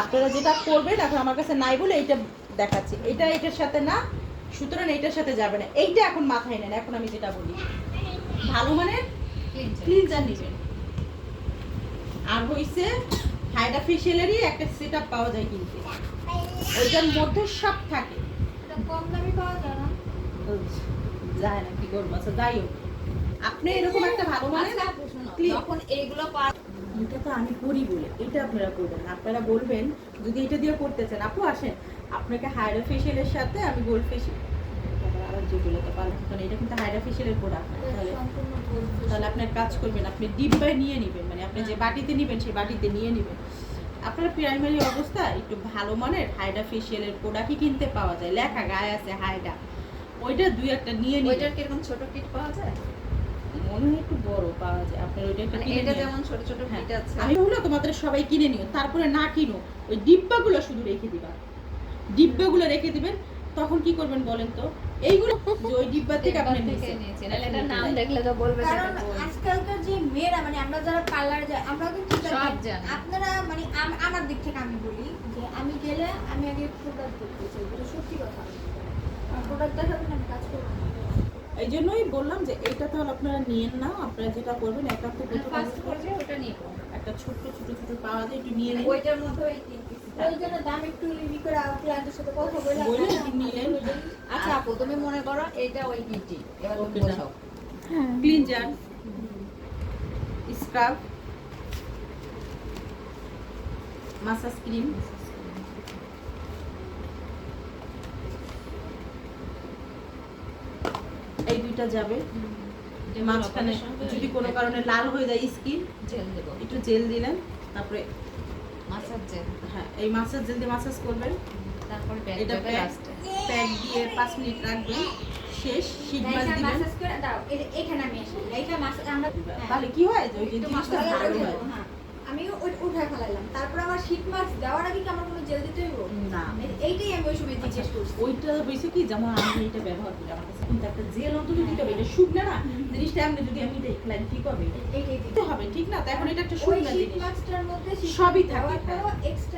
আপনারা যেটা করবেন এখন আমার কাছে নাই বলে এইটা দেখাচ্ছি, এটা এটার সাথে না, সুতরাং এইটার সাথে যাবে না। এইটা এখন মাথায় নেন। এখন আমি যেটা বলি, ভালো মানের ক্লিনজার নেবেন। আর হইছে হাইড্রা ফেশিয়ালেরই একটা সেটআপ পাওয়া যায় কিন্তু, ওইটার মধ্যে সব থাকে। কম দামি পাওয়া যায় না, যায় না, কি করবো। আচ্ছা যাই হোক, আপনি এরকম একটা ভালো মানের যখন এইগুলো এটা তো আমি করি বলে এটা আপনারা করবেন না। আপনারা বলবেন যদি এটা দিয়ে করতে চান, আপু আসেন আপনাকে হাইড্রা ফেশিয়ালের সাথে আমি গোল্ড ফেশিয়াল আবার যেগুলো তো পারবেন, কারণ এটা কিন্তু হাইড্রা ফেশিয়ালের প্রোডাক্ট। তাহলে আপনার কাজ করবেন, আপনি ডিব্বায় নিয়ে নেবেন, মানে আপনি যে বাটিতে নেবেন সেই বাটিতে নিয়ে নেবেন। আপনার প্রাইমারি অবস্থায় একটু ভালো মানের হাইড্রা ফেশিয়ালের প্রোডাক্টই কিনতে পাওয়া যায়, লেখা গায়ে আছে হাইড্রা, ওইটা দুই একটা নিয়ে নিন। ওইটার কিরকম ছোট কিট পাওয়া যায়? মনে হয় একটু বড় পাওয়া যায়, আপনার ওইটা একটা কিনে এটা নিন। যেমন ছোট ছোট কিট আছে, আমি বললো তোমাদের সবাই কিনে নিও, তারপরে না কিনো, ওই ডিব্বাগুলো শুধু রেখে দিবা, ডিব্বাগুলো রেখে দিবেন। তখন কি করবেন বলেন তো, এইগুলো যে ওই ডিব্বা থেকে আপনি নিয়েছেন, এটার নাম দেখলে তো বলবে। কারণ আজকালকার যে মেয়েরা মানে আমরা যারা পার্লার যাই আমরা কিন্তু সব জানি। আপনারা মানে আমার দিক থেকে আমি বলি যে আমি গেলে আমি আগে প্রোডাক্ট দেখতে চাই, এটা সত্যি কথা। প্রোডাক্ট দেখাবেন আমি কাজ করবো। এই জন্যই বললাম যে এইটা তাহলে আপনারা নিয়েন না। আপনারা যেটা করবেন একটা তো ফার্স্ট করে ওটা নিব, একটা ছোট ছোট ছোট পাওয়া যায়, একটু নিয়ে নিন। ওইটার মধ্যে ওই তিন পিস। ওই জন্য দাম একটু ই করে ক্লায়েন্টের সাথে কথা বলে বলে নিলেন। আচ্ছা আপু তুমি মনে করো এটা ওই কিটই, এবার তুমি ওকে, বোঝাও। ক্লিনজার, স্ক্রাব, মাসাজ ক্রিম, এই দুইটা যাবে। মাঝখানে যদি কোনো কারণে লাল হয়ে যায় স্কিন, জেল দেব, একটু জেল দিলেন, তারপরে মাসাজ জেল, হ্যাঁ এই মাসাজ জেল দিয়ে মাসাজ করবেন। তারপরে প্যাক এটা দেবে লাস্টে। প্যাক দিয়ে 5 মিনিট রাখবেন, শেষ শীত মাছ এইখানে দিবেন। ম্যাসাজ করে দাও, এখানে আমি এসে এইখানে ম্যাসাজ আমরা তাহলে কি হয় যে ওই যে একটু জিনিসটা মাসাজ ভালো করে হয়। হ্যাঁ আমি উঠায় ফেলাইলাম, তারপর আমার শীত মাছ দেওয়ার আগে কি আমার কোনো জেল দিতে হইব না, এইটাই আমি ওই সময় জিজ্ঞেস করছি। ওইটা হয়েছে কি, যেমন আমি এটা ব্যবহার করি, আমার কাছে কিন্তু একটা জেল অন্তত দিতে হবে, এটা শুকনা না জিনিসটা। আমি যদি আমি দেখলাম কি করবে এইটাই দিতে হবে, ঠিক না? তো এখন এটা একটা ওই শুকনা শীত জিনিস, মাছটার মধ্যে সবই থাকে, হ্যাঁ। এক্সট্রা